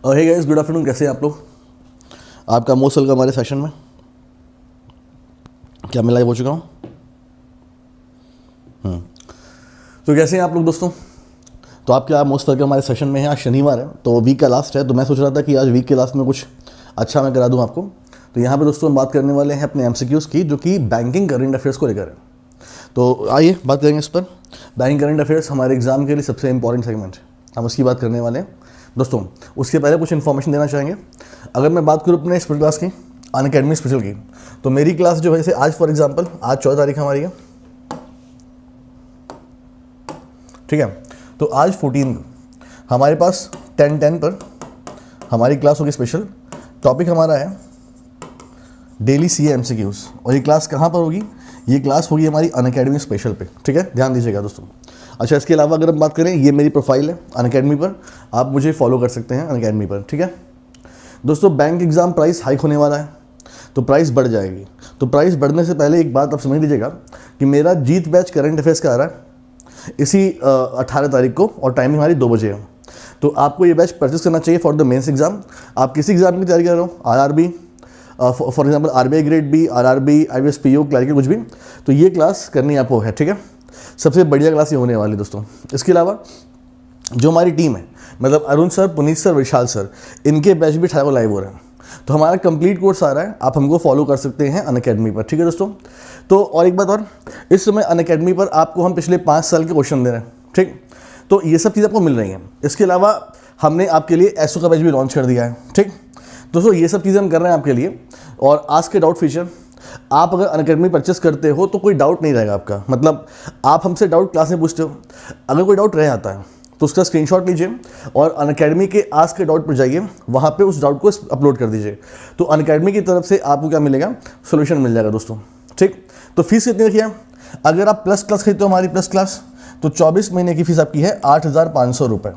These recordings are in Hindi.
Hey guys, good afternoon. कैसे हैं आप लोग? आपका मोस्ट वेलकम हमारे सेशन में। क्या मैं लाइव हो चुका हूँ? तो कैसे हैं आप लोग दोस्तों? तो आपका मोस्ट वेलकम हमारे सेशन में है। आज शनिवार है तो वीक का लास्ट है, तो मैं सोच रहा था कि आज वीक के लास्ट में कुछ अच्छा मैं करा दूँ आपको। तो यहाँ पे दोस्तों हम बात करने वाले हैं अपने MCQs की, जो कि बैंकिंग करंट अफेयर्स को लेकर है। तो आइए बात करेंगे इस पर। बैंकिंग करंट अफेयर्स हमारे एग्जाम के लिए सबसे इंपॉर्टेंट सेगमेंट है, हम उसकी बात करने वाले हैं दोस्तों। उसके पहले कुछ इन्फॉर्मेशन देना चाहेंगे। अगर मैं बात करूँ अपने स्पेशल क्लास की, अनअकैडमी स्पेशल की, तो मेरी क्लास जो है जैसे आज फॉर एग्जांपल आज 14 तारीख हमारी है, ठीक है। तो आज 14 हमारे पास 10 पर हमारी क्लास होगी स्पेशल। टॉपिक हमारा है डेली CA MCQs, और ये क्लास कहाँ पर होगी? ये क्लास होगी हमारी अनअकैडमी स्पेशल पे, ठीक है, ध्यान दीजिएगा दोस्तों। अच्छा, इसके अलावा अगर हम बात करें, ये मेरी प्रोफाइल है अनअकैडमी पर, आप मुझे फॉलो कर सकते हैं अनअकैडमी पर, ठीक है दोस्तों। बैंक एग्ज़ाम प्राइस हाइक होने वाला है, तो प्राइस बढ़ जाएगी। तो प्राइस बढ़ने से पहले एक बात आप समझ लीजिएगा कि मेरा जीत बैच करंट अफेयर्स का आ रहा है इसी 18 तारीख को, और टाइमिंग हमारी 2 बजे है। तो आपको ये बैच परचेस करना चाहिए फॉर द मेंस एग्जाम। आप किसी एग्जाम की तैयारी कर रहे हो, RRB for example, RBI grade B, RRB, IBS PO, clerical, कुछ भी, तो ये क्लास करनी आपको है, ठीक है। सबसे बढ़िया क्लास ये होने वाली दोस्तों। इसके अलावा जो हमारी टीम है, मतलब अरुण सर, पुनीत सर, विशाल सर, इनके बैच भी 18 को लाइव हो रहे हैं। तो हमारा कंप्लीट कोर्स आ रहा है, आप हमको फॉलो कर सकते हैं अनअकैडमी पर, ठीक है दोस्तों। तो और एक बात और, इस समय अनअकैडमी पर आपको हम पिछले 5 साल के क्वेश्चन दे रहे हैं, ठीक। तो ये सब चीज़ आपको मिल रही हैं। इसके अलावा हमने आपके लिए एसओ का बैच भी लॉन्च कर दिया है, ठीक दोस्तों। ये सब चीज़ें हम कर रहे हैं आपके लिए। और आज के डाउट फीचर, आप अगर अनअकैडमी परचेस करते हो तो कोई डाउट नहीं रहेगा आपका, मतलब आप हमसे डाउट क्लास में पूछते हो, अगर कोई डाउट रह आता है तो उसका स्क्रीनशॉट लीजिए और अनअकैडमी के आज के डाउट पर जाइए, वहाँ पे उस डाउट को अपलोड कर दीजिए। तो अनअकैडमी की तरफ से आपको क्या मिलेगा? सोल्यूशन मिल जाएगा दोस्तों, ठीक। तो फीस कितनी रखी है? अगर आप प्लस क्लास खरीदते हो हमारी प्लस क्लास, तो 24 महीने की फीस आपकी है 8,500 रुपये,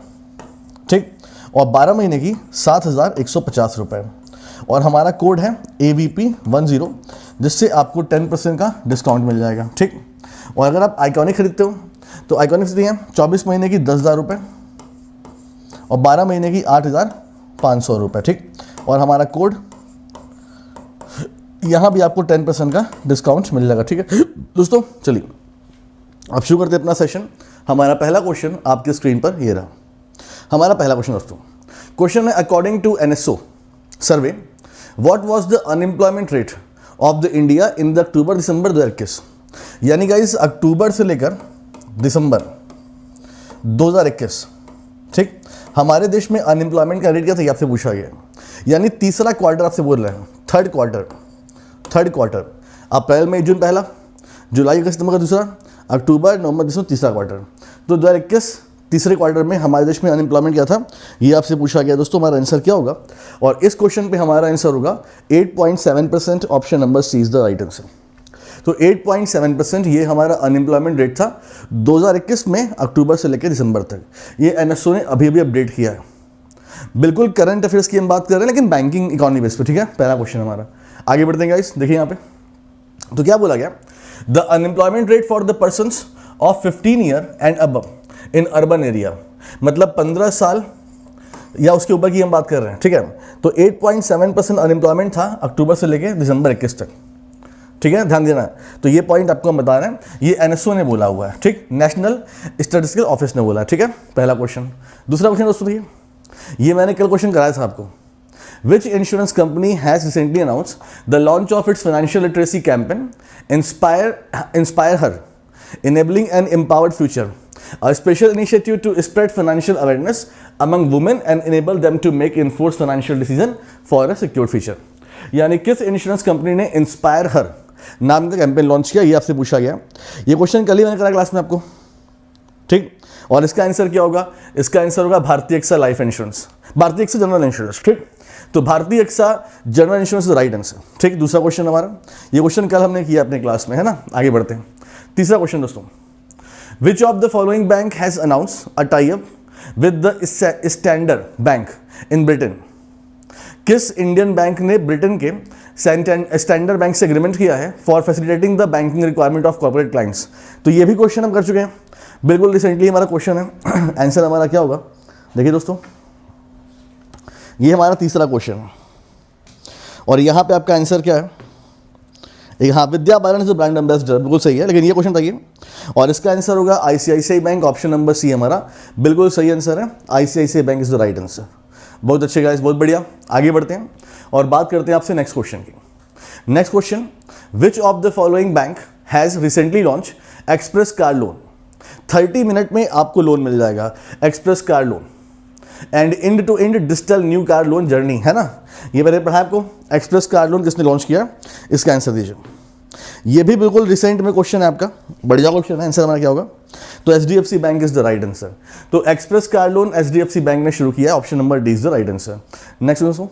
ठीक, और 12 महीने की 7,150 रुपये। और हमारा कोड है AVP10, जिससे आपको 10% का डिस्काउंट मिल जाएगा, ठीक। और अगर आप आइकॉनिक खरीदते हो तो आइकॉनिक से हैं 24 महीने की 10,000 रुपये और 12 महीने की 8,500 रुपये, ठीक। और हमारा कोड, यहाँ भी आपको 10% का डिस्काउंट मिल जाएगा, ठीक है दोस्तों। चलिए अब शुरू करते हैं अपना सेशन। हमारा पहला क्वेश्चन आपके स्क्रीन पर ये रहा। हमारा पहला क्वेश्चन दोस्तों, क्वेश्चन है according to NSO survey, what was the unemployment rate of the India in the October December 2021। यानी गाइस अक्टूबर से लेकर दिसंबर 2021, ठीक, हमारे देश में अनएम्प्लॉयमेंट का रेट क्या था, ये आपसे पूछा गया। यानी तीसरा क्वार्टर आपसे बोल रहे हैं, थर्ड क्वार्टर, अप्रैल मई जून पहला, जुलाई अगस्त सितंबर का दूसरा, अक्टूबर नवंबर दिसंबर तीसरा क्वार्टर। तो 2021 तीसरे क्वार्टर में हमारे देश में अनएम्प्लॉयमेंट क्या था, ये आपसे पूछा गया दोस्तों। हमारा आंसर क्या होगा? और इस क्वेश्चन पे हमारा आंसर होगा 8.7%। Option number C is the right answer. तो 8.7% ये हमारा अनएम्प्लॉयमेंट रेट था 2021 में, अक्टूबर से लेकर दिसंबर तक। ये NSO ने अभी अभी अपडेट किया है। बिल्कुल करंट अफेयर्स की हम बात कर रहे हैं, लेकिन बैंकिंग इकोनॉमी बेस पे, ठीक है। पहला क्वेश्चन हमारा, आगे बढ़ते हैं गाइस। देखिए यहाँ पे तो क्या बोला गया, the unemployment rate for the persons of 15 year and above in urban area, मतलब 15 साल या उसके ऊपर की हम बात कर रहे हैं, ठीक है। तो 8.7% अनएम्प्लॉयमेंट था अक्टूबर से लेकर दिसंबर 21 तक, ठीक है, ध्यान देना। तो ये पॉइंट आपको हम बता रहे हैं, ये NSO ने बोला हुआ है, ठीक, नेशनल स्टैटिस्टिकल ऑफिस ने बोला है, ठीक है, पहला क्वेश्चन। दूसरा क्वेश्चन दोस्तों देखिए, ये मैंने कल क्वेश्चन कराया था आपको। Which insurance company has recently announced the launch of its financial literacy campaign, Inspire Her, enabling an empowered future, a special initiative to spread financial awareness among women and enable them to make informed financial decision for a secure future। यानी किस इंश्योरेंस कंपनी ने इंस्पायर हर नाम का कैंपेन लॉन्च किया, ये आपसे पूछा गया। ये क्वेश्चन कल ही मैंने करा क्लास में आपको, ठीक। और इसका आंसर क्या होगा? इसका आंसर होगा Bharti AXA life insurance, Bharti AXA general insurance, ठीक। तो Bharti AXA general insurance is right answer, ठीक। दूसरा क्वेश्चन हमारा, ये क्वेश्चन कल हमने किया अपने क्लास में, है ना। आगे बढ़ते हैं। तीसरा क्वेश्चन दोस्तों, विच of the following bank has announce a tie up with the standard bank in Britain. किस इंडियन बैंक ने ब्रिटेन के स्टैंडर्ड बैंक से एग्रीमेंट किया है for facilitating the banking requirement of corporate clients. तो ये भी क्वेश्चन हम कर चुके हैं, बिल्कुल रिसेंटली हमारा क्वेश्चन है। आंसर हमारा क्या होगा? देखिए दोस्तों, ये हमारा तीसरा क्वेश्चन है और यहाँ पे आपका आंसर क्या है? हाँ, Vidya Balan is brand ambassador, बिल्कुल सही है, लेकिन ये क्वेश्चन था और इसका आंसर होगा ICICI Bank, option number C हमारा बिल्कुल सही आंसर है। ICICI Bank is the right answer. बहुत अच्छे गाइस, बहुत बढ़िया। आगे बढ़ते हैं और बात करते हैं आपसे नेक्स्ट क्वेश्चन की। Next question, which of the following bank has recently launch express car loan? 30 minute में आपको लोन मिल जाएगा, express car loan and end to end digital new car loan journey, है ना? ये मैंने पढ़ा आपको। एक्सप्रेस कार लोन किसने लॉन्च किया? इसका आंसर दीजिए। ये भी बिल्कुल रिसेंट में क्वेश्चन है आपका, बढ़िया क्वेश्चन है। आंसर हमारा क्या होगा? तो HDFC bank is the right answer. तो express car loan HDFC bank ने शुरू किया, option number D is the right answer. Next दोस्तों,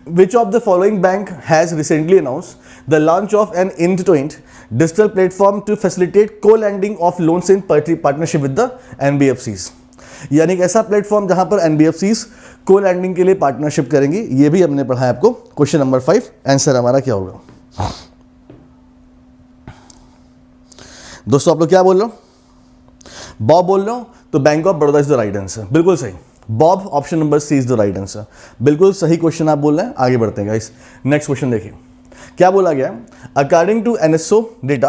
which of the following bank has recently announced the launch of an end-to-end digital platform to facilitate co-lending of loans in partnership with the NBFCs? यानी एक ऐसा प्लेटफॉर्म जहां पर NBFCs को लैंडिंग के लिए पार्टनरशिप करेंगी। ये भी हमने पढ़ा है आपको। क्वेश्चन नंबर 5, आंसर हमारा क्या होगा? दोस्तों आप लोग क्या बोल रहे हो? बॉब बोल रहे हो? तो Bank of Baroda is the right answer, बिल्कुल सही। BOB, option number C is the right answer, बिल्कुल सही क्वेश्चन आप बोल रहे हैं। आगे बढ़ते हैं गाइस। नेक्स्ट क्वेश्चन देखिए क्या बोला गया। According to NSO data,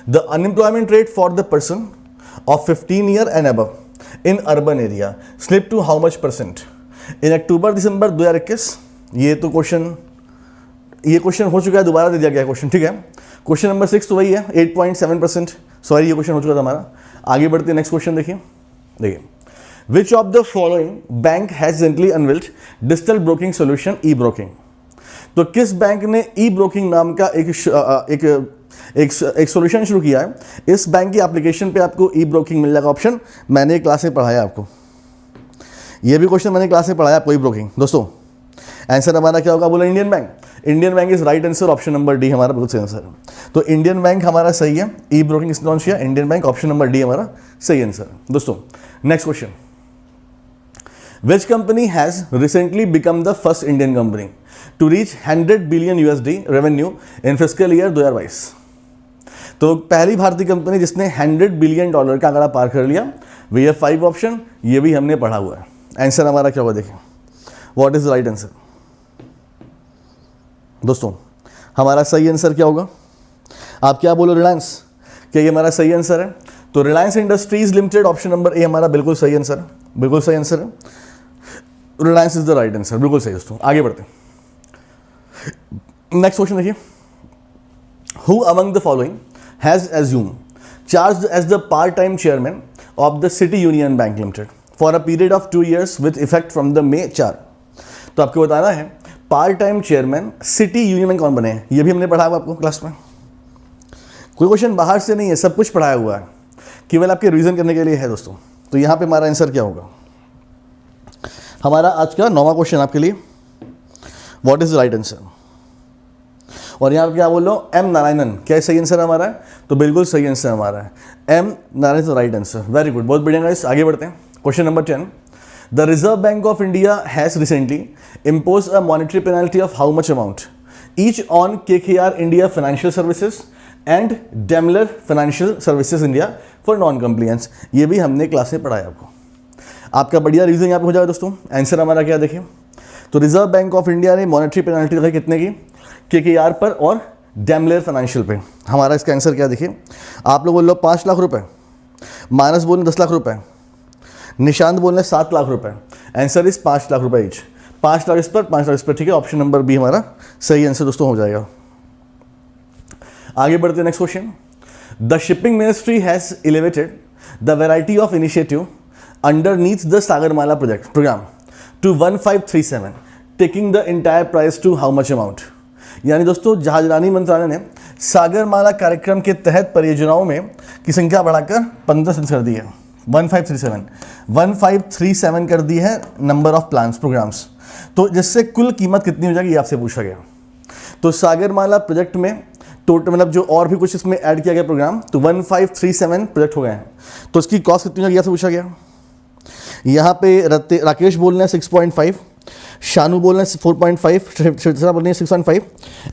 the unemployment rate for the person of 15 year and above in urban area slip to how much percent in October December 2021? ये क्वेश्चन हो चुका है, दोबारा दे दिया गया क्वेश्चन, ठीक है। क्वेश्चन नंबर 6 तो वही है, 8.7%। सॉरी, ये क्वेश्चन हो चुका था हमारा। आगे बढ़ते हैं, नेक्स्ट क्वेश्चन देखिए। Which of the following bank has recently unveiled digital broking solution E broking? तो किस बैंक ने ई ब्रोकिंग नाम का एक सॉल्यूशन शुरू किया है? इस बैंक की एप्लीकेशन पे आपको ई ब्रोकिंग मिल जाएगा। ऑप्शन मैंने क्लास में पढ़ाया आपको, ये भी क्वेश्चन मैंने क्लास में पढ़ाया आपको, ई ब्रोकिंग। दोस्तों आंसर हमारा क्या होगा? बोला Indian bank. Indian bank is right answer, option number D हमारा बिल्कुल सही आंसर है। तो इंडियन बैंक हमारा सही है। ई ब्रोकिंग किसने लॉन्च किया? Indian Bank, option number D हमारा सही आंसर है। दोस्तों next question, which company has recently become the first Indian company to reach 100 billion USD revenue in fiscal year 2022? तो पहली भारतीय कंपनी जिसने $100 बिलियन का आंकड़ा पार कर लिया। वी हैव 5 ऑप्शन, ये भी हमने पढ़ा हुआ है। आंसर हमारा क्या होगा देखिए, what is the right answer? दोस्तों हमारा सही आंसर क्या होगा? आप क्या बोलो? रिलायंस। क्या ये हमारा सही आंसर है? तो Reliance Industries Limited, option number A हमारा बिल्कुल सही आंसर है, बिल्कुल सही आंसर है। Reliance is the right answer, बिल्कुल सही। दोस्तों आगे बढ़ते हैं, नेक्स्ट क्वेश्चन देखिए। Who among the following has assume charge as the part time chairman of the City Union Bank Limited for a period of 2 years with effect from the May 4? तो आपको बताना है part time chairman city union में कौन बने हैं। ये भी हमने पढ़ा हुआ आपको क्लास में। कोई क्वेश्चन बाहर से नहीं है, सब कुछ पढ़ाया हुआ है, केवल आपके रिवीजन करने के लिए है दोस्तों। तो यहाँ पे हमारा आंसर क्या होगा? हमारा आज का 9वां क्वेश्चन आपके लिए, what is the right answer? और यहाँ पे क्या बोल रहा हूँ? एम नारायणन। क्या सही आंसर हमारा है? तो बिल्कुल सही आंसर हमारा है, M Narayanan is the right answer. Very good, बहुत बढ़िया गाइस। आगे बढ़ते हैं, question number 10। The Reserve Bank of India has recently imposed a monetary penalty of how much amount each on KKR India Financial Services and Daimler Financial Services India for non-compliance? ये भी हमने क्लास में पढ़ाया आपको। आपका बढ़िया रिवीजन यहाँ पे हो जाएगा दोस्तों। आंसर हमारा क्या देखिए, तो रिजर्व बैंक ऑफ इंडिया ने मॉनेटरी पेनल्टी रखी कितने की? KKR पर और Daimler फाइनेंशियल पे। हमारा इसका आंसर क्या देखिए, आप लोग बोल लो 5 लाख रुपए, मानस बोल 10 लाख रुपए, निशांत बोल रहे 7 लाख रुपए। आंसर इज 5 लाख रुपए ईच। 5 लाख इस पर, 5 लाख इस पर, ठीक है। ऑप्शन नंबर बी हमारा सही आंसर दोस्तों हो जाएगा। आगे बढ़ते हैं, next question. The shipping ministry has elevated the variety of initiative underneath the Sagarmala programme to 1537, taking the entire price to how much amount? यानी दोस्तों जहाजरानी मंत्रालय ने सागरमाला कार्यक्रम के तहत परियोजनाओं में की संख्या बढ़ाकर 15 कर दी है। 1537 कर दी है नंबर ऑफ प्लान्स प्रोग्राम्स। तो जिससे कुल कीमत कितनी हो जाएगी ये आपसे पूछा गया। तो सागरमाला प्रोजेक्ट में टोटल मतलब जो और भी कुछ इसमें ऐड किया गया प्रोग्राम, तो 1537 प्रोजेक्ट हो गए हैं। तो इसकी कॉस्ट कितनी हो जाएगी आपसे पूछा गया। यहाँ पे राकेश बोल रहे हैं 6.5, शानू बोल रहे हैं 4.5, श्वेता बोल रही है 6.5।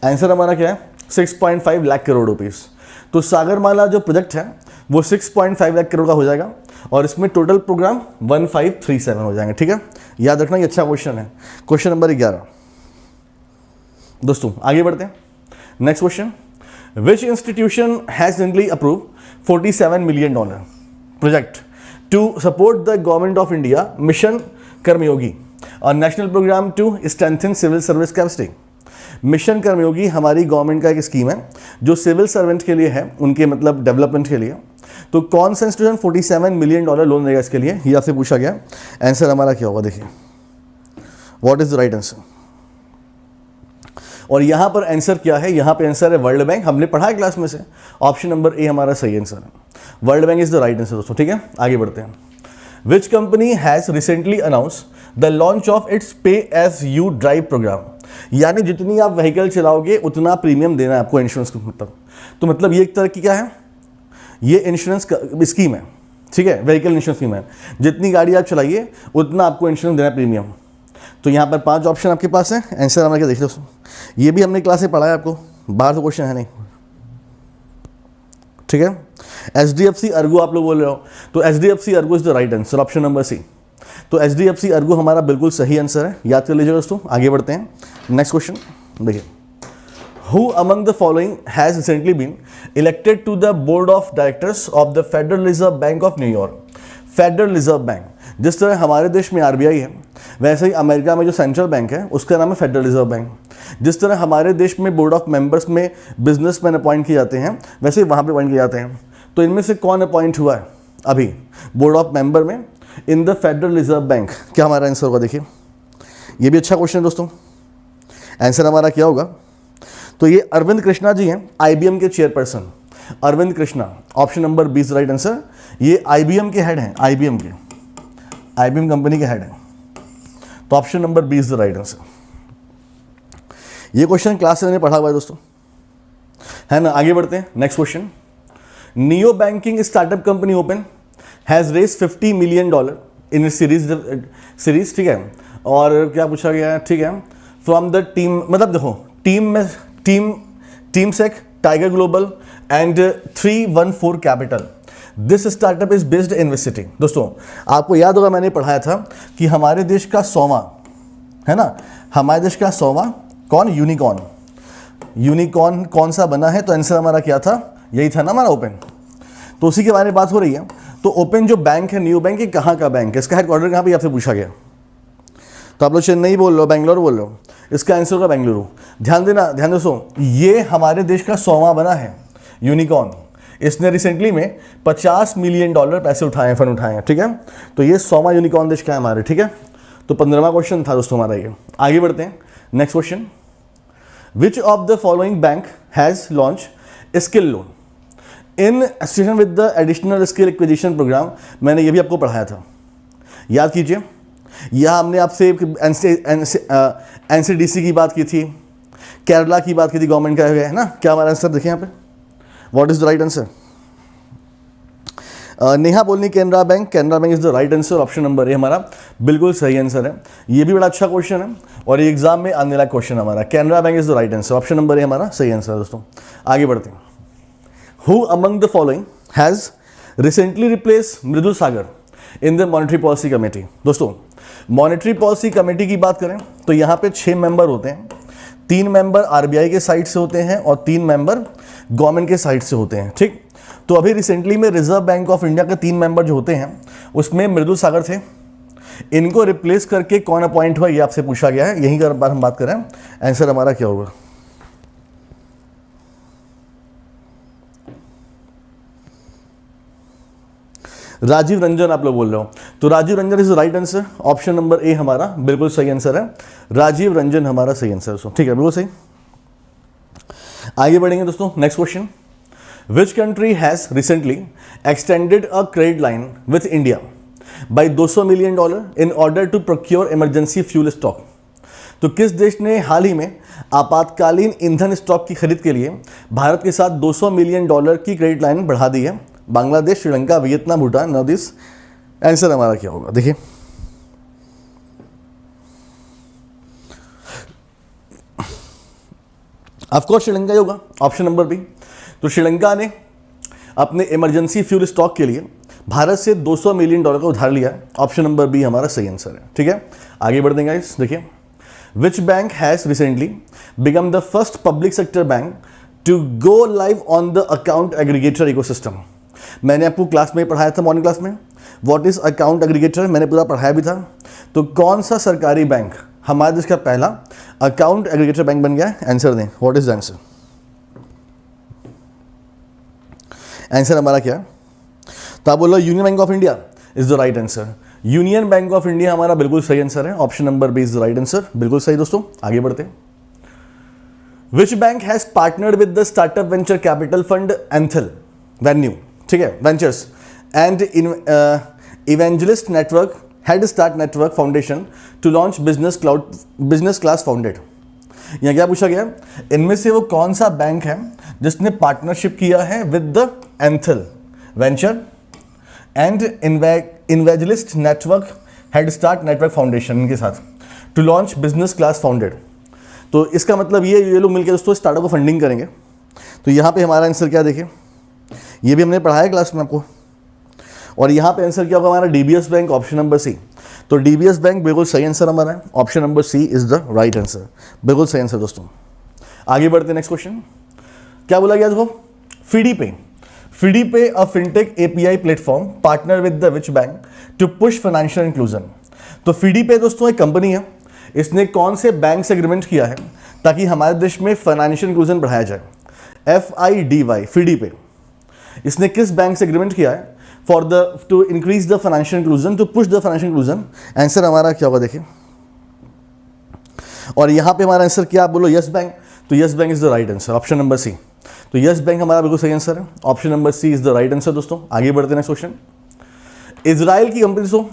आंसर हमारा क्या है? 6.5 लाख करोड़ रुपीस। तो सागरमाला जो प्रोजेक्ट है वो 6.5 लाख करोड़ का हो जाएगा और इसमें टोटल प्रोग्राम 1537 हो जाएंगे। ठीक है, याद रखना ये अच्छा क्वेश्चन है। क्वेश्चन नंबर 11 दोस्तों, आगे बढ़ते हैं। Next question, which institution has recently approve $47 million project to support the government of India mission Karmayogi और national programme to strengthen civil service capacity. Mission Karmayogi हमारी गवर्नमेंट का एक स्कीम है जो सिविल सर्वेंट के लिए है, उनके मतलब डेवलपमेंट के लिए। तो कौन सा इंस्टीट्यूशन $47 million लोन देगा इसके लिए, ये आपसे पूछा गया। आंसर हमारा क्या होगा, देखिए what is the right answer. और यहां पर आंसर क्या है, यहां पे आंसर है वर्ल्ड बैंक। हमने पढ़ा है क्लास में से, ऑप्शन नंबर ए हमारा सही आंसर है, world bank is the right answer दोस्तों। ठीक है, आगे बढ़ते हैं। विच company has recently announce the launch of its पे एज यू ड्राइव प्रोग्राम, यानी जितनी आप व्हीकल चलाओगे उतना प्रीमियम देना है आपको इंश्योरेंस का मतलब। तो मतलब ये एक तरह की क्या है, ये इंश्योरेंस स्कीम है। ठीक है, व्हीकल इंश्योरेंस स्कीम है, जितनी गाड़ी आप चलाइए उतना आपको इंश्योरेंस देना है प्रीमियम। तो यहाँ पर 5 ऑप्शन आपके पास है, आंसर हमारा क्या देख लो। ये भी हमने क्लास में पढ़ा है आपको, बाहर तो क्वेश्चन है नहीं। ठीक है, HDFC अर्गो आप लोग बोल रहे हो, तो HDFC ERGO is the right answer, option number C. तो HDFC अर्गो हमारा बिल्कुल सही आंसर है, याद कर लीजिएगा दोस्तों। आगे बढ़ते हैं, नेक्स्ट क्वेश्चन देखिए, who among the following has recently been elected to the board of directors of the Federal Reserve bank of New York. Federal Reserve Bank, जिस तरह हमारे देश में RBI है, वैसे ही अमेरिका में जो सेंट्रल बैंक है उसका नाम है फेडरल रिजर्व बैंक। जिस तरह हमारे देश में बोर्ड ऑफ मेंबर्स में बिजनेसमैन अपॉइंट किए जाते हैं, वैसे ही वहाँ पे अपॉइंट किए जाते हैं। तो इनमें से कौन अपॉइंट हुआ है अभी बोर्ड ऑफ मेंबर में in the Federal Reserve bank, क्या हमारा आंसर होगा, देखिए ये भी अच्छा क्वेश्चन है दोस्तों। आंसर हमारा क्या होगा, तो ये अरविंद कृष्णा जी हैं, IBM के chairperson Arvind Krishna, option number 20 right answer. ये IBM के हेड हैं, IBM कंपनी के हेड हैं, तो ऑप्शन नंबर 20 राइट आंसर। ये क्वेश्चन क्लास में पढ़ा हुआ है दोस्तों, है ना। आगे बढ़ते हैं, next question, neo banking startup company Open has raise $50 million in series. ठीक है, और क्या पूछा गया है, ठीक है, फ्रॉम द टीम, मतलब देखो टीम में Temasek, Tiger Global and 314 capital. This startup is based in which city. दोस्तों आपको याद होगा मैंने पढ़ाया था कि हमारे देश का 100वां, है ना, हमारे देश का 100वां कौन, यूनिकॉर्न कौन सा बना है, तो आंसर हमारा क्या था, यही था ना हमारा ओपन। तो उसी के बारे में बात हो रही है। तो ओपन जो बैंक है, न्यू बैंक, ये कहाँ का बैंक है, इसका हेडक्वार्टर कहाँ पे आपसे पूछा गया। तो आप लोग चेन्नई बोल रहे हो, बैंगलोर बोल रहे हो, इसका आंसर होगा बेंगलुरु। ध्यान देना, ध्यान दोस्तों, ये हमारे देश का 100वां बना है यूनिकॉर्न। इसने रिसेंटली में $50 million पैसे उठाए, फंड उठाए हैं। ठीक है, तो ये 100वां यूनिकॉर्न देश का है हमारे। ठीक है, तो 15वां क्वेश्चन था दोस्तों हमारा ये। आगे बढ़ते हैं, next question, which of the following bank has launch skill loan in association with the additional skill acquisition programme. मैंने ये भी आपको पढ़ाया था, याद कीजिए। यह हमने आपसे NCDC की बात की थी, केरला की बात की थी, गवर्नमेंट का है ना। क्या हमारा आंसर देखिए यहाँ पे, what is the right answer. नेहा बोलनी Canara bank is the right answer, option number A हमारा बिल्कुल सही आंसर है। ये भी बड़ा अच्छा क्वेश्चन है और ये एग्जाम में आने वाला क्वेश्चन हमारा, Canara bank is the right answer, option number A हमारा सही आंसर है दोस्तों। आगे बढ़ते हैं, who among the following has recently replace Mridul Sagar in the monetary policy committee. दोस्तों मॉनेटरी पॉलिसी कमेटी की बात करें तो यहाँ पे 6 मेंबर होते हैं, 3 मेंबर RBI के साइड से होते हैं और 3 मेंबर गवर्नमेंट के साइड से होते हैं। ठीक, तो अभी रिसेंटली में रिजर्व बैंक ऑफ इंडिया के 3 मेंबर जो होते हैं उसमें मृदुल सागर थे। इनको रिप्लेस करके कौन अपॉइंट हुआ, ये आपसे पूछा गया है, यहीं का बार हम बात करें। आंसर हमारा क्या होगा, राजीव रंजन आप लोग बोल रहे हो, तो Rajeev Ranjan is right answer, option number A हमारा बिल्कुल सही आंसर है, राजीव रंजन हमारा सही आंसर है। ठीक है, बिल्कुल सही। आगे बढ़ेंगे दोस्तों, next question, which country has recently extended a credit line with India by $200 million in order to procure emergency fuel stock. तो किस देश ने हाल ही में आपातकालीन ईंधन स्टॉक की खरीद के लिए भारत के साथ $200 million की क्रेडिट लाइन बढ़ा दी है। Bangladesh, Sri Lanka, Vietnam, Bhutan, north east. Answer हमारा क्या होगा, देखिए ऑफ कोर्स श्रीलंका ही होगा, ऑप्शन नंबर बी। तो श्रीलंका ने अपने इमरजेंसी फ्यूल स्टॉक के लिए भारत से $200 मिलियन का उधार लिया है। ऑप्शन नंबर बी हमारा सही आंसर है। ठीक है, आगे बढ़ देंगे गाइस। देखिए, which bank has recently become the first public sector bank to go live on the account aggregator ecosystem. मैंने आपको क्लास में पढ़ाया था, मॉर्निंग क्लास में, व्हाट इज अकाउंट एग्रीगेटर, मैंने पूरा पढ़ाया भी था। तो कौन सा सरकारी बैंक हमारे देश का पहला अकाउंट एग्रीगेटर बैंक बन गया है? आंसर दें, what is the answer? Answer हमारा क्या है? तो आप बोलो union bank of India is the right answer. Union bank of India हमारा बिल्कुल सही आंसर है। Option number B is the right answer, बिल्कुल सही। दोस्तों आगे बढ़ते हैं। Which bank has partnered with the startup venture capital fund anthill venue, ठीक है, ventures and evangelist network head start network foundation to launch business class founded. यहाँ क्या पूछा गया? इनमें से वो कौन सा बैंक है जिसने पार्टनरशिप किया है with the anthill venture and evangelist network head start network foundation के साथ to launch business class founded. तो इसका मतलब ये लोग मिलकर दोस्तों स्टार्टअप को फंडिंग करेंगे। तो यहाँ पे हमारा आंसर क्या, देखिए ये भी हमने पढ़ाया क्लास में आपको, और यहाँ पे आंसर क्या होगा हमारा? DBS Bank, option number C. तो डीबीएस बैंक बिल्कुल सही आंसर हमारा है। Option number C is the right answer, बिल्कुल सही आंसर। दोस्तों आगे बढ़ते हैं, नेक्स्ट क्वेश्चन क्या बोला गया? देखो, FidiPay a fintech API platform partner with the which bank to push financial inclusion. तो FidiPay दोस्तों एक कंपनी है, इसने कौन से बैंक से एग्रीमेंट किया है ताकि हमारे देश में फाइनेंशियल इंक्लूजन बढ़ाया जाए? FIDY, FidiPay। इसने किस बैंक से एग्रीमेंट किया है for the to increase the financial inclusion, to push the financial inclusion? Answer हमारा क्या होगा देखिए, और यहां पे हमारा आंसर क्या? आप बोलो यस बैंक। तो Yes Bank is the right answer, option number C. तो यस बैंक हमारा बिल्कुल सही आंसर है, option number C is the right answer. दोस्तों आगे बढ़ते हैं, नेक्स्ट क्वेश्चन। इजराइल की कंपनी दोस्तों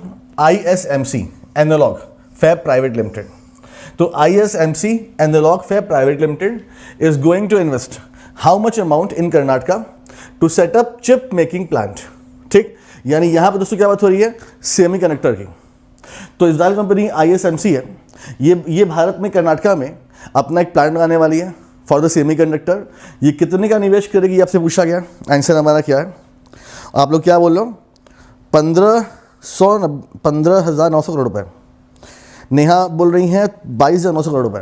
ISMC analog fab private limited. तो ISMC analog fab private limited is going to invest how much amount in Karnataka to set up chip making plant. ठीक, यानी यहां पर दोस्तों क्या बात हो रही है? सेमीकंडक्टर की। तो इजराइल कंपनी ISMC है, ये भारत में कर्नाटका में अपना एक प्लांट लगाने वाली है फॉर द सेमीकंडक्टर। ये कितने का निवेश करेगी आपसे पूछा गया। आंसर हमारा क्या है? आप लोग क्या बोल रहे हो? 15,900 करोड़ रुपए। नेहा बोल रही हैं 22,900 करोड़ रुपए।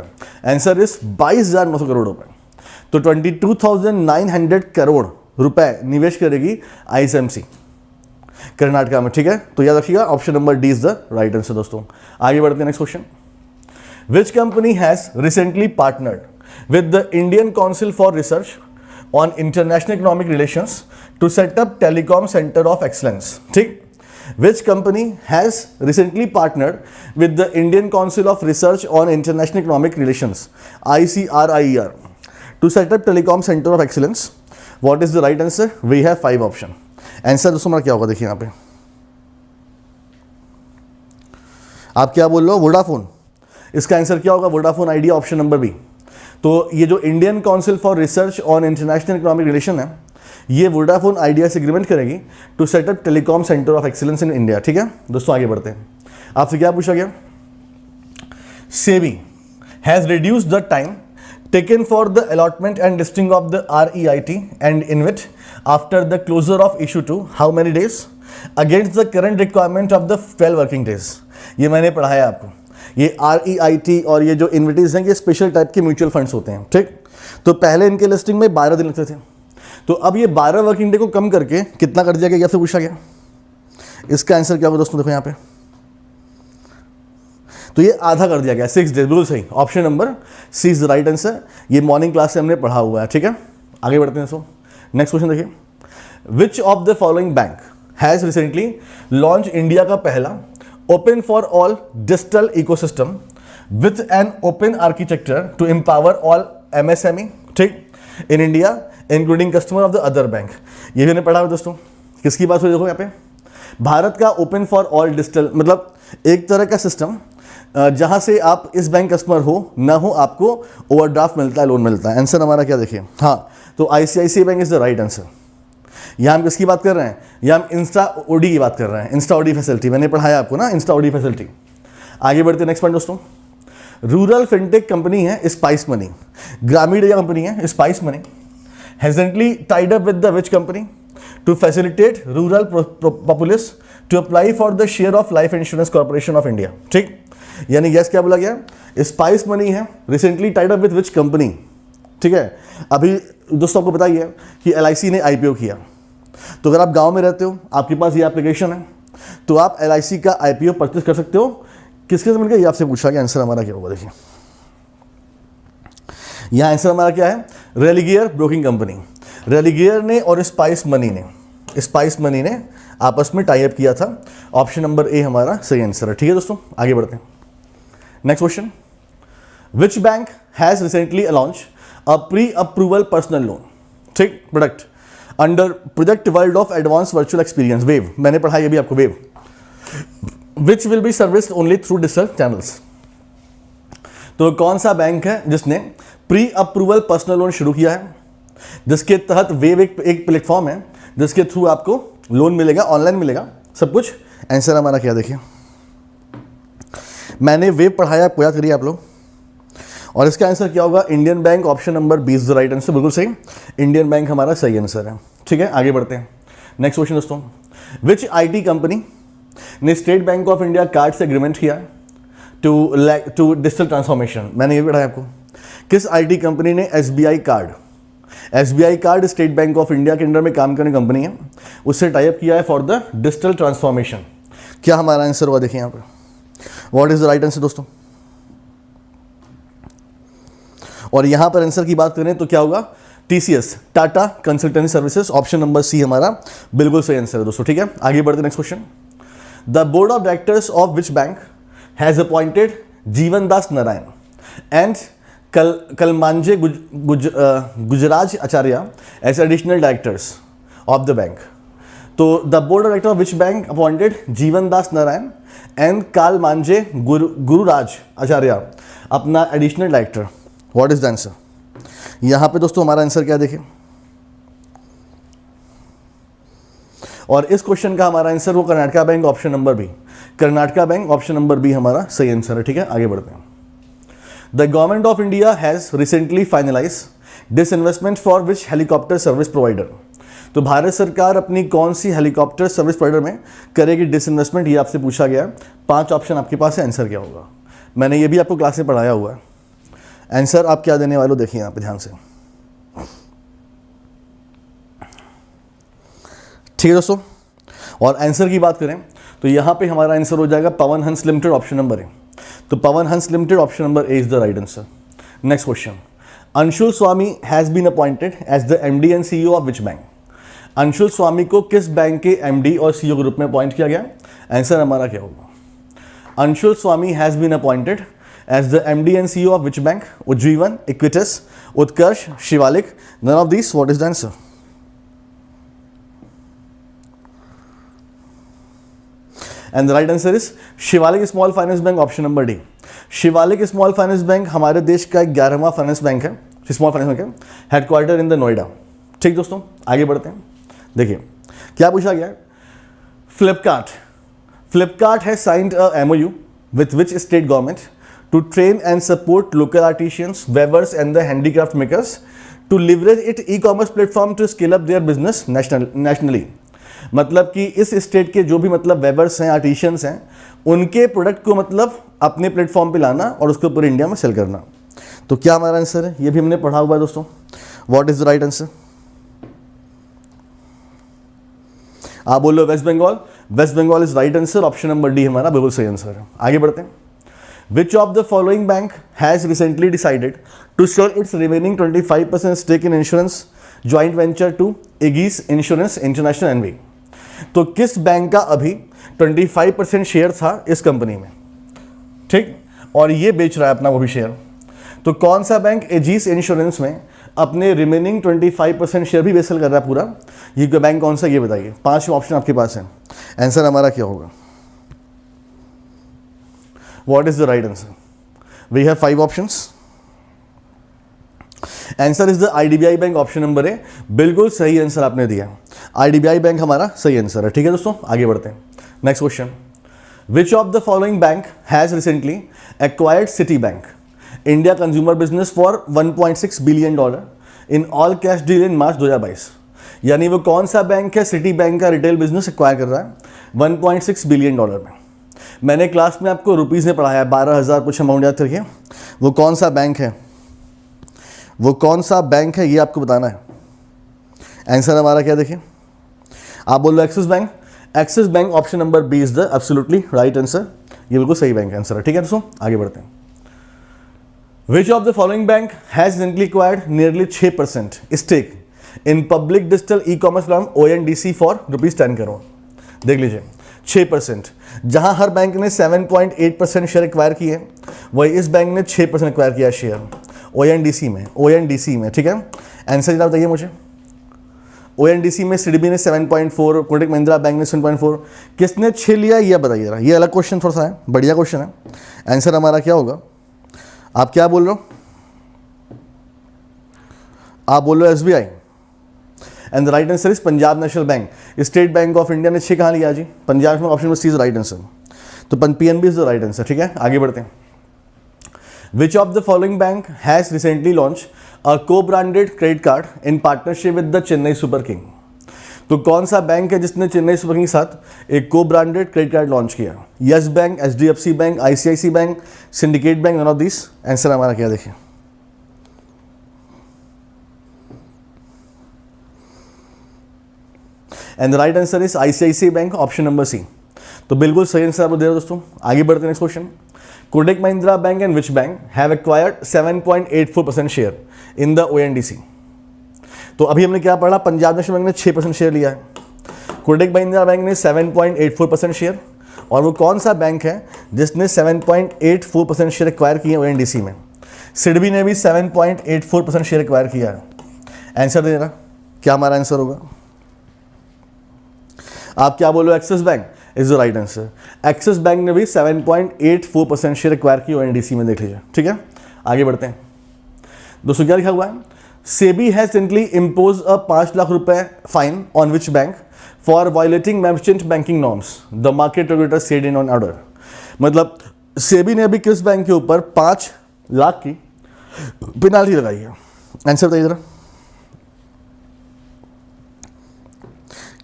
आंसर इज 22,900 करोड़ रुपए। तो 22,900 करोड़ रुपए निवेश करेगी ISMC कर्नाटका में। ठीक है, तो याद रखिएगा option number D is the right answer. दोस्तों आगे बढ़ते हैं, next question. Which company has recently partnered with the Indian Council for Research on International Economic Relations to set up telecom centre of excellence. ठीक, which company has recently partnered with the Indian Council of Research on International Economic Relations ICRIER to set up telecom center of excellence? What is the right answer? We have 5 option. Answer दोस्तों हमारा क्या होगा देखिए यहाँ पे, आप क्या बोल रहे हो? वोडाफोन। इसका आंसर क्या होगा? Vodafone Idea, option number B. तो ये जो Indian Council for Research on International Economic Relation है, ये वोडाफोन आइडिया से एग्रीमेंट करेगी to set up telecom centre of excellence in India. ठीक है दोस्तों, आगे बढ़ते हैं। आपसे क्या पूछा गया? SEBI has reduced the time taken for the allotment and listing of the REIT and InvIT after the closure of issue to how many days against the current requirement of the 12 working days. ये मैंने पढ़ाया आपको। ये REIT और ये जो इन्विटीज हैं, ये स्पेशल टाइप के म्यूचुअल फंड्स होते हैं। ठीक, तो पहले इनके लिस्टिंग में 12 दिन लगते थे, तो अब ये 12 वर्किंग डे को कम करके कितना कर दिया गया, आपसे पूछा गया। इसका आंसर क्या होगा दोस्तों? देखो यहाँ पे, तो ये आधा कर दिया गया, 6 डेज। बिल्कुल सही, option number C is the right answer. ये मॉर्निंग क्लास से हमने पढ़ा हुआ है। ठीक है, आगे बढ़ते हैं। सो नेक्स्ट क्वेश्चन देखिए, which of the following bank has recently launch India का पहला open for all digital ecosystem with an open architecture to empower all MSME, ठीक, in India including customer of the other bank. ये भी हमने पढ़ा हुआ दोस्तों। किसकी बात हो रही है? देखो यहाँ पे, भारत का ओपन फॉर ऑल डिजिटल, मतलब एक तरह का सिस्टम जहां से आप इस बैंक कस्टमर हो ना हो, आपको ओवरड्राफ्ट मिलता है, लोन मिलता है। आंसर हमारा क्या देखिए, हाँ, तो ICICI bank is the right answer. यहाँ हम किसकी बात कर रहे हैं? यहाँ हम इंस्टा ओडी की बात कर रहे हैं। इंस्टा ओडी फैसिलिटी मैंने पढ़ाया आपको ना, इंस्टा ओडी फैसिलिटी। आगे बढ़ते नेक्स्ट पॉइंट दोस्तों। रूरल फिनटेक कंपनी है स्पाइस मनी, ग्रामीण एरिया कंपनी है spice money, has recently tied up with the which company to facilitate rural populace to apply for the share of life insurance corporation of India. ठीक, यानी गैस क्या बोला गया, स्पाइस मनी है recently tied up with which company. ठीक है, अभी दोस्तों आपको बताइए कि LIC ने IPO किया, तो अगर आप गांव में रहते हो, आपके पास ये एप्लीकेशन है, तो आप LIC का IPO परचेज कर सकते हो। किसके से मिलकर, ये आपसे पूछा गया, आंसर हमारा क्या होगा, देखिए यहाँ आंसर हमारा क्या है, रेलिगेयर ब्रोकिंग कंपनी। रेलिगेयर ने और स्पाइस मनी ने आपस में टाई अप किया था। ऑप्शन नंबर ए हमारा सही आंसर है। ठीक है दोस्तों, आगे बढ़ते हैं। Next question, which bank has recently launch a pre approval personal loan, ठीक, product under project world of advance virtual experience, wave, मैंने पढ़ाई अभी आपको, wave, which will be serviced only through digital channels. तो कौन सा बैंक है जिसने प्री अप्रूवल पर्सनल लोन शुरू किया है, जिसके तहत वेव एक प्लेटफॉर्म है जिसके थ्रू आपको लोन मिलेगा, ऑनलाइन मिलेगा सब कुछ। आंसर हमारा क्या, देखिए मैंने वेव पढ़ाया, आपको याद करिए आप लोग, और इसका आंसर क्या होगा, Indian Bank, option number 20 the right answer, बिल्कुल सही, इंडियन बैंक हमारा सही आंसर है। ठीक है, आगे बढ़ते हैं। नेक्स्ट क्वेश्चन दोस्तों, विच IT कंपनी ने state bank of India card से एग्रीमेंट किया टू डिजिटल ट्रांसफॉर्मेशन, मैंने ये भी पढ़ाया आपको। किस IT कंपनी ने SBI card state bank of India के अंडर में काम करने कंपनी है, उससे टाई अप किया है फॉर द डिजिटल ट्रांसफॉर्मेशन। क्या हमारा आंसर हुआ, देखिए यहाँ पे, what is the right answer दोस्तों। और यहां पर आंसर की बात करें तो क्या होगा, TCS, Tata Consultancy Services, option number C हमारा बिल्कुल सही आंसर है दोस्तों। ठीक है, आगे बढ़ते next question, the board of directors of which bank has appointed Jeevan Das Narayan and Kalmanje Gujaraj Acharya as additional directors of the bank. तो the board of director of which bank appointed Jeevan Das Narayan and Kalmanje Gururaj Acharya अपना additional director, what is the answer. यहां पे दोस्तों हमारा आंसर क्या, देखिए, और इस क्वेश्चन का हमारा आंसर वो Karnataka Bank, option number B, Karnataka Bank, option number B हमारा सही आंसर है। ठीक है, आगे बढ़ते हैं। The government of India has recently finalise disinvestment for which helicopter service provider. तो भारत सरकार अपनी कौन सी हेलीकॉप्टर सर्विस प्रोवाइडर में करेगी डिसइन्वेस्टमेंट, ये आपसे पूछा गया है। 5 ऑप्शन आपके पास है, आंसर क्या होगा, मैंने ये भी आपको क्लास में पढ़ाया हुआ है। आंसर आप क्या देने वाले हो, देखिए यहाँ पे ध्यान से। ठीक है दोस्तों, और आंसर की बात करें तो यहाँ पे हमारा आंसर हो जाएगा पवन हंस लिमिटेड, ऑप्शन नंबर ए। तो Pawan Hans limited, option number A is the right answer. Next question, Anshul Swami has been appointed as the MD and CEO of which bank. Anshul Swami को किस बैंक के MD और CEO के रूप में अपॉइंट किया गया, आंसर हमारा क्या होगा। Anshul Swami has been appointed as the MD and CEO of which bank? Ujjivan, Equitas, Utkarsh, Shivalik, none of these, what is the answer? And the right answer is Shivalik Small Finance Bank, option number D. Shivalik Small Finance Bank हमारे देश का 11वां फाइनेंस बैंक है, स्मॉल फाइनेंस बैंक है, हेडक्वार्टर इन द नोएडा। ठीक दोस्तों, आगे बढ़ते हैं। देखिए क्या पूछा गया है, Flipkart has signed a MOU with which state government to train and support local artisans, weavers and the handicraft makers to leverage its e-commerce platform to scale up their business nationally। मतलब कि इस स्टेट के जो भी मतलब वेवर्स हैं, आर्टिशियंस हैं, उनके प्रोडक्ट को मतलब अपने प्लेटफॉर्म पे लाना और उसको पूरे इंडिया में सेल करना। तो क्या हमारा आंसर है, ये भी हमने पढ़ा हुआ है दोस्तों, what is the right answer. आप बोल लो West Bengal, West Bengal is right answer, option number D हमारा बिल्कुल सही आंसर है। आगे बढ़ते हैं। Which of the following bank has recently decided to sell its remaining 25% stake in insurance joint venture to Aegis Insurance International NV? तो किस बैंक का अभी 25% शेयर था इस कंपनी में, ठीक, और ये बेच रहा है अपना वो भी शेयर। तो कौन सा बैंक एजीस इंश्योरेंस में अपने रिमेनिंग 25% शेयर भी बेसल कर रहा है पूरा, ये बैंक कौन सा, ये बताइए। 5 ऑप्शन आपके पास है, आंसर हमारा क्या होगा, what is the right answer? We have 5 options. Answer is the IDBI bank, option number ए, बिल्कुल सही आंसर आपने दिया। IDBI बैंक हमारा सही आंसर है। ठीक है दोस्तों, आगे बढ़ते हैं। Next question, which of the following bank has recently acquired Citibank India consumer business for $1.6 billion in all cash deal in March 2022। यानी वो कौन सा बैंक है, सिटी बैंक का रिटेल बिजनेस एक्वायर कर रहा है 1.6 बिलियन डॉलर में। मैंने क्लास में आपको रुपीज़ में पढ़ाया है, 12,000 कुछ अमाउंट याद रखिए। वो कौन सा बैंक है, वो कौन सा बैंक है ये आपको बताना है। आंसर हमारा क्या देखिए, आप बोल लो Axis bank. Axis bank option number B is the absolutely right answer, ये बिल्कुल सही बैंक आंसर है। ठीक है दोस्तों, आगे बढ़ते हैं। Which of the following bank has recently acquired nearly 6% stake in public digital e commerce platform ONDC for ₹10 crore. देख लीजिए 6%, जहां हर बैंक ने 7.8% शेयर एक्वायर किए, वही इस बैंक ने 6% एक्वायर किया शेयर ONDC में। ठीक है, आंसर जनाब बताइए मुझे। ONDC में सिडबी ने 7.4, कोटक महिंद्रा बैंक ने 7.4, किसने 6 लिया ये बताइए जरा। ये अलग क्वेश्चन थोड़ा सा है, बढ़िया क्वेश्चन है। आंसर हमारा क्या होगा, आप क्या बोल रहे हो, आप बोल रहे हो SBI and the right answer is Punjab national bank. State bank of India ने 6 कहाँ लिया जी, पंजाब में, ऑप्शन में सी इज राइट आंसर, तो PNB is the right answer. ठीक है, आगे बढ़ते हैं। Which of the following bank has recently launch a co branded credit card in partnership with the Chennai super king. तो कौन सा बैंक है जिसने चेन्नई सुपर किंग के साथ एक को-ब्रांडेड क्रेडिट कार्ड लॉन्च किया? Yes bank, HDFC bank, ICICI bank, syndicate bank, none of this. Answer हमारा क्या देखिए, and the right answer is ICICI bank, option number C. तो बिल्कुल सही आंसर आपको दे रहे हो दोस्तों। आगे बढ़ते हैं next question. Kotak Mahindra bank and which bank have acquired 7.84% share in the ONDC। तो अभी हमने क्या पढ़ा, पंजाब नेशनल बैंक ने 6% शेयर लिया है, कोटक महिंद्रा बैंक ने 7.84% शेयर, और वो कौन सा बैंक है जिसने 7.84% शेयर एक्वायर किए ONDC में? सिडबी ने भी 7.84% शेयर एक्वायर किया है। आंसर दे देना, क्या हमारा आंसर होगा, आप क्या बोलो? Axis bank is the right answer. Axis bank ने भी 7.84% शेयर एक्वायर की ONDC में, देख लीजिए। ठीक है, आगे बढ़ते हैं दोस्तों। क्या लिखा हुआ है, SEBI has recently impose a 5 lakh रुपए fine on which bank for violating merchant banking norms, the market regulator said in on order. मतलब सेबी ने अभी किस बैंक के ऊपर 5 लाख की पेनाल्टी लगाई है? आंसर बताइए जरा,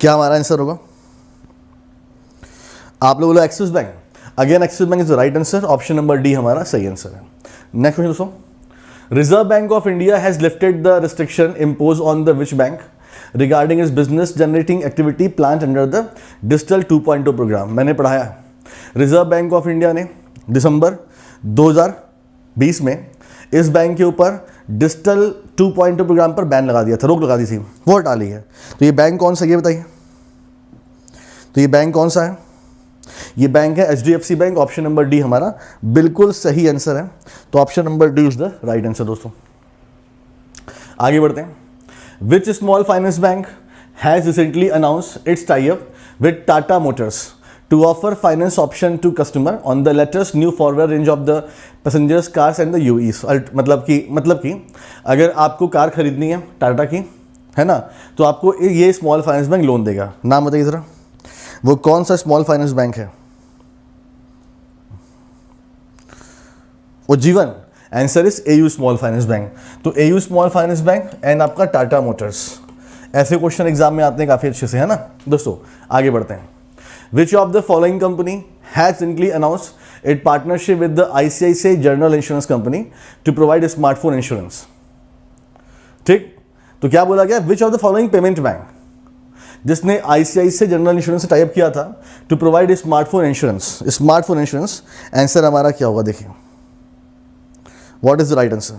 क्या हमारा आंसर होगा? आप लोग बोलो axis bank. Again axis bank is the right answer, option number D हमारा सही आंसर है। नेक्स्ट क्वेश्चन दोस्तों, reserve bank of India has lifted the restriction impose on the which bank regarding is business generating activity plan under the digital 2.0 programme. मैंने पढ़ाया है, रिजर्व बैंक ऑफ इंडिया ने दिसंबर 2020 में इस बैंक के ऊपर डिजिटल 2.0 प्रोग्राम पर बैन लगा दिया था, रोक लगा दी थी, वो हटा ली है। तो ये बैंक कौन सा, ये बताइए, तो ये बैंक कौन सा है? ये बैंक है HDFC bank, option number D हमारा बिल्कुल सही आंसर है। तो option number D is the right answer दोस्तों। आगे बढ़ते हैं। Which small finance bank has recently announced its tie up with Tata motors to offer finance option to customer on the latest new forward range of the passengers cars and the UEs। मतलब कि अगर आपको कार खरीदनी है टाटा की, है ना, तो आपको ये स्मॉल फाइनेंस बैंक लोन देगा। नाम बताइए जरा, वो कौन सा स्मॉल फाइनेंस बैंक है? वो जीवन। Answer is AU small finance bank. तो AU small finance bank and आपका टाटा मोटर्स। ऐसे क्वेश्चन एग्जाम में आते हैं काफी अच्छे से, है ना दोस्तों। आगे बढ़ते हैं। Which of the following company has recently announced it partnership with the ICICI general insurance company to provide smartphone insurance. ठीक, तो क्या बोला गया, which of the following payment bank जिसने ICICI जनरल इंश्योरेंस से टाइप किया था to provide smartphone insurance. Answer हमारा क्या होगा देखिए, what is the right answer?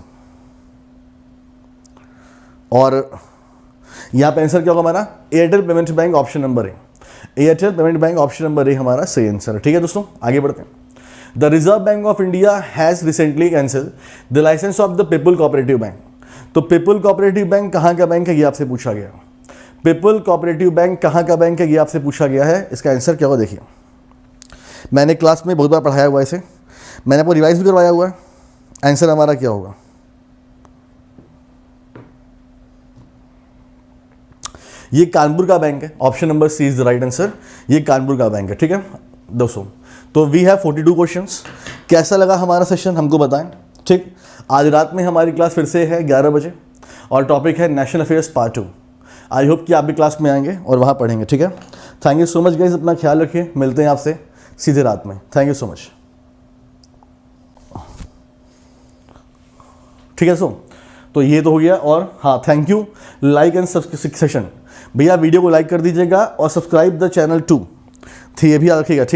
और यहां पे आंसर क्या होगा हमारा? Airtel payment bank, option number A. Airtel payment bank, option number A हमारा सही आंसर है। ठीक है दोस्तों, आगे बढ़ते हैं। The reserve bank of India has recently cancel the licence of the people cooperative bank. तो पीपल कोऑपरेटिव बैंक कहां का बैंक है, ये आपसे पूछा गया। पीपल कोऑपरेटिव बैंक कहाँ का बैंक है, ये आपसे पूछा गया है। इसका आंसर क्या होगा देखिए, मैंने क्लास में बहुत बार पढ़ाया हुआ है इसे, मैंने आपको रिवाइज भी करवाया हुआ है। आंसर हमारा क्या होगा, ये कानपुर का बैंक है, option number C is the right answer. ये कानपुर का बैंक है। ठीक है दोस्तों, तो वी हैव 42 क्वेश्चंस। कैसा लगा हमारा सेशन हमको बताएं। ठीक, आज रात में हमारी क्लास फिर से है 11 बजे और टॉपिक है national affairs part 2। I hope कि आप भी क्लास में आएंगे और वहाँ पढ़ेंगे, ठीक है। Thank you so much guys, अपना ख्याल रखिए, मिलते हैं आपसे सीधे रात में। थैंक यू सो मच, ठीक है। तो ये तो हो गया, और हाँ thank you, like and subscription, भैया वीडियो को लाइक कर दीजिएगा और सब्सक्राइब द चैनल टू, ये भी याद रखिएगा, ठीक है।